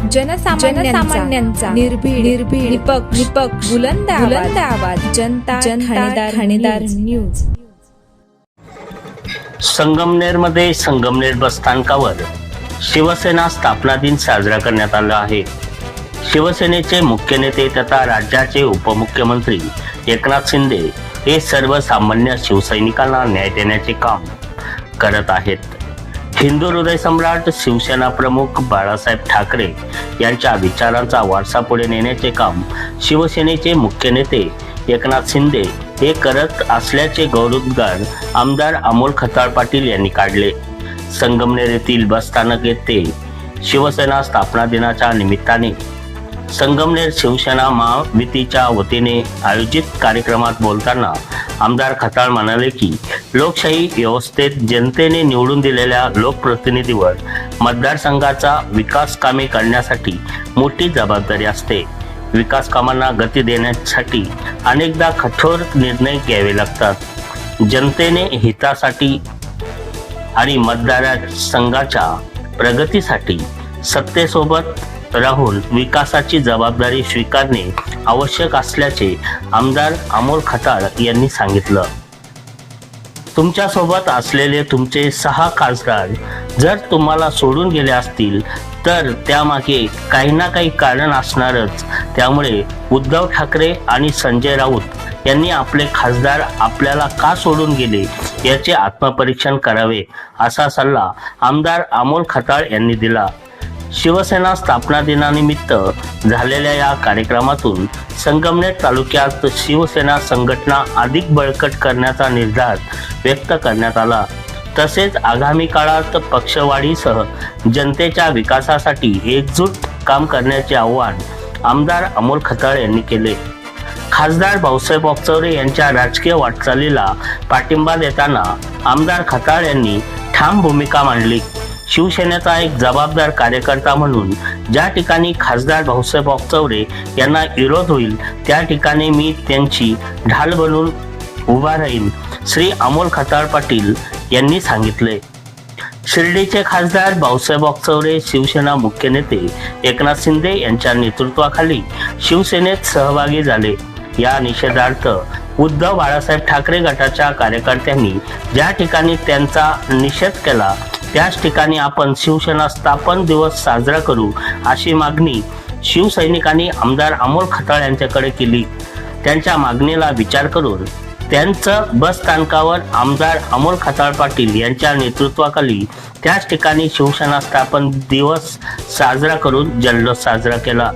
जनसामान्यांचा निर्भीड निपक्ष बुलंद आवाज जनता ठाणेदार न्यूज। संगमनेरमध्ये संगमनेर बस स्थानकावर शिवसेना स्थापना दिन साजरा करण्यात आला आहे। शिवसेनेचे मुख्य नेते तथा राज्याचे उपमुख्यमंत्री एकनाथ शिंदे हे सर्वसामान्य शिवसैनिकांना न्याय देण्याचे काम करत आहेत। हिंदू हृदय सम्राट शिवसेना प्रमुख बाळासाहेब ठाकरे यांच्या विचारांचा वारसा पुढे नेण्याचे काम शिवसेनेचे मुख्य नेते एकनाथ शिंदे हे करत असल्याचे गौरवोद्गार आमदार अमोल खताळ पाटील यांनी काढले। संगमनेर येथील बस स्थानक येथे शिवसेना स्थापना दिनाच्या निमित्ताने संगमनेर शिवसेना महायुतीच्या वतीने आयोजित कार्यक्रमात बोलताना आमदार खताळ म्हणाले की लोकशाही व्यवस्थेत जनतेने निवडून दिलेल्या लोकप्रतिनिधीवर मतदारसंघाचा विकास कामे करण्यासाठी मोठी जबाबदारी असते। विकास कामांना गती देण्यासाठी अनेकदा कठोर निर्णय घ्यावे लागतात। जनतेने हितासाठी आणि मतदारसंघाच्या प्रगतीसाठी सत्तेसोबत राहून विकासाची जबाबदारी स्वीकारणे आवश्यक असल्याचे आमदार अमोल खताळ यांनी सांगितलं। तुमच्या सोबत असलेले तुमचे 6 खासदार जर तुम्हाला सोडून गेले असतील तर त्यामागे काही ना काही कारण असणारच। त्यामुळे उद्धव ठाकरे आणि संजय राऊत यांनी आपले खासदार आपल्याला का सोडून गेले याचे आत्मपरीक्षण करावे असा सल्ला आमदार अमोल खताळ यांनी दिला। शिवसेना स्थापना दिनानिमित्त झालेल्या या कार्यक्रमातून संगमनेर तालुक्यात शिवसेना संघटना अधिक बळकट करण्याचा निर्धार व्यक्त करण्यात आला। तसेच आगामी काळात पक्षवाढीसह जनतेच्या विकासासाठी एकजूट काम करण्याचे आवाहन आमदार अमोल खताळ यांनी केले। खासदार भाऊसाहेब वागचौरे यांच्या राजकीय वाटचालीला पाठिंबा देताना आमदार खताळ यांनी ठाम भूमिका मांडली। शिवसेनेचा एक जबाबदार कार्यकर्ता म्हणून ज्या ठिकाणी खासदार भाऊसाहेब वागचौरे यांना विरोध होईल त्या ठिकाणी मी त्यांची ढाल बनून उभा राहीन, श्री अमोल खताळ पाटील यांनी सांगितले। शिर्डीचे खासदार भाऊसाहेब वागचौरे शिवसेना मुख्य नेते एकनाथ शिंदे यांच्या नेतृत्वाखाली शिवसेनेत सहभागी झाले। या निषेधार्थ उद्धव बाळासाहेब ठाकरे गटाच्या कार्यकर्त्यांनी ज्या ठिकाणी त्यांचा निषेध केला त्याच ठिकाणी आपण शिवसेना स्थापन दिवस साजरा करू अशी मागणी शिवसैनिकांनी आमदार अमोल खताळ यांच्याकडे केली। त्यांच्या मागणीला विचार करून त्यांचं बस स्थानकावर आमदार अमोल खताळ पाटील यांच्या नेतृत्वाखाली त्याच ठिकाणी शिवसेना स्थापन दिवस साजरा करून जल्लोष साजरा केला।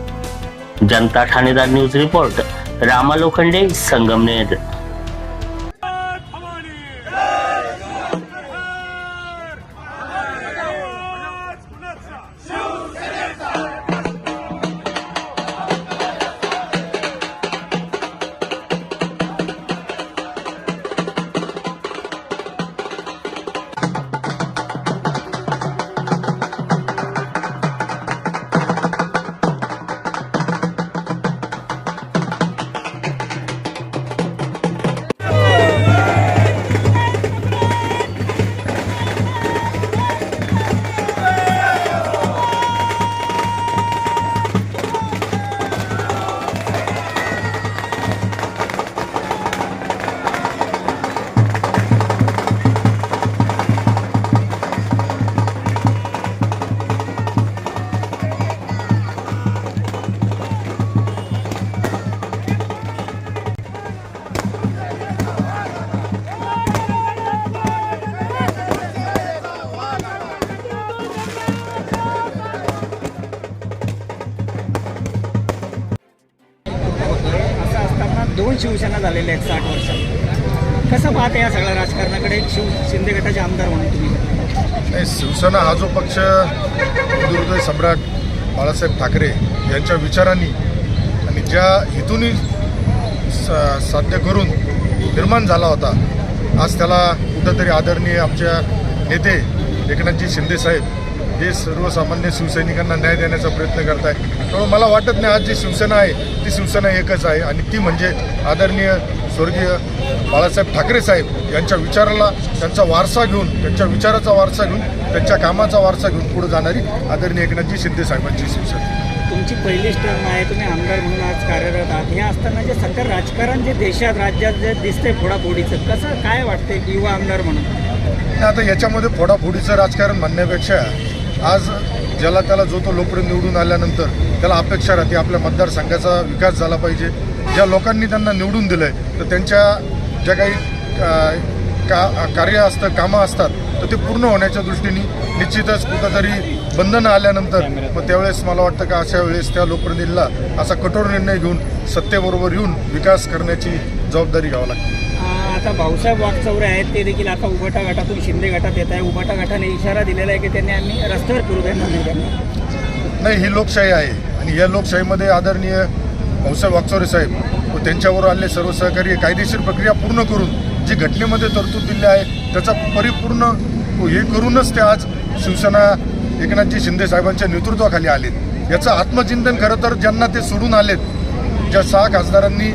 जनता ठाणेदार न्यूज रिपोर्ट रामा लोखंडे, संगमनेर। दोन शिवसेना झालेल्या आहेत 60 वर्षात। कसं पाहते या सगळ्या राजकारणाकडे शिंदे गटाचे आमदार म्हणून तुम्ही? नाही, शिवसेना हा जो पक्ष हिंदू हृदय सम्राट बाळासाहेब ठाकरे यांच्या विचारांनी आणि ज्या हेतूंनी साध्य करून निर्माण झाला होता, आज त्याला कुठंतरी आदरणीय आमच्या नेते एकनाथजी शिंदे साहेब हे सर्वसामान्य शिवसैनिकांना न्याय देण्याचा प्रयत्न करत आहे। त्यामुळे मला वाटत नाही आज जी शिवसेना आहे ती शिवसेना एकच आहे आणि ती म्हणजे आदरणीय स्वर्गीय बाळासाहेब ठाकरे साहेब यांच्या विचाराला त्यांचा वारसा घेऊन, त्यांच्या विचाराचा वारसा घेऊन, त्यांच्या कामाचा वारसा घेऊन पुढे जाणारी आदरणीय एकनाथजी शिंदे साहेबांची शिवसेना. तुमची पहिलीच टर्म आहे, तुम्ही आमदार म्हणून आज कार्यरत आहात. हे असताना जे सध्या राजकारण जे देशात राज्यात जे दिसतंय फोडाफोडीचं, कसं काय वाटतंय की युवा आमदार म्हणून? आता याच्यामध्ये फोडाफोडीचं राजकारण म्हणण्यापेक्षा आज ज्याला त्याला जो तो लोकप्रिय निवडून आल्यानंतर त्याला अपेक्षा राहते आपल्या मतदारसंघाचा विकास झाला पाहिजे. ज्या लोकांनी त्यांना निवडून दिलं आहे तर त्यांच्या ज्या काही कार्य असतं, कामं असतात, तर ते पूर्ण होण्याच्या दृष्टीने निश्चितच कुठंतरी बंधनं आल्यानंतर मग त्यावेळेस मला वाटतं का अशा वेळेस त्या लोकप्रतिनिधीला असा कठोर निर्णय घेऊन सत्तेबरोबर येऊन विकास करण्याची जबाबदारी घ्यावी लागते. आता भाऊसाहेब वागचौरे आहेत, ते देखील आता उभाटा गटातून शिंदे गटात येत आहे. उभाटा गटाने इशारा दिलेला आहे की त्यांनी आम्ही रस्त्यावर फिरू देणार नाही त्यांना. नाही, ही लोकशाही आहे आणि या लोकशाहीमध्ये आदरणीय भाऊसाहेब वागचौरे साहेब व त्यांच्यावर आलेले सर्व सहकारी कायदेशीर प्रक्रिया पूर्ण करून जी घटनेमध्ये तरतूद दिली आहे त्याचा परिपूर्ण हे करूनच ते आज शिवसेना एकनाथजी शिंदे साहेबांच्या नेतृत्वाखाली आलेत. याचं आत्मचिंतन खरं तर ज्यांना ते सोडून आलेत, ज्या 6 खासदारांनी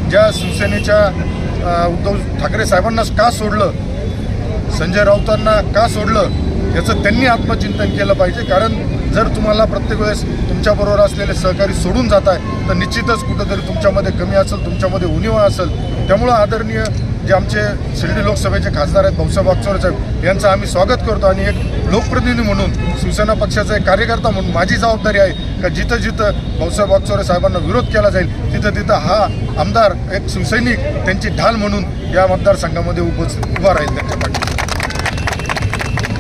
ज्या शिवसेनेच्या उद्धव ठाकरे साहेबांना का सोडलं, संजय राऊतांना का सोडलं, याचं त्यांनी आत्मचिंतन केलं पाहिजे. कारण जर तुम्हाला प्रत्येक वेळेस तुमच्याबरोबर असलेले सहकारी सोडून जात आहे तर निश्चितच कुठंतरी तुमच्यामध्ये कमी असेल, तुमच्यामध्ये उणीवा असेल. त्यामुळं आदरणीय जे आमचे शिर्डी लोकसभेचे खासदार आहेत भाऊसाहेब वागचौरे साहेब यांचं आम्ही स्वागत करतो आणि एक लोकप्रतिनिधी म्हणून शिवसेना पक्षाचा एक कार्यकर्ता म्हणून माझी जबाबदारी आहे का जिथं जिथं भाऊसाहेब वागचौरे साहेबांना विरोध केला जाईल तिथं तिथं हा आमदार एक शिवसैनिक त्यांची ढाल म्हणून या मतदारसंघामध्ये उभा राहील त्यांच्या पाठी.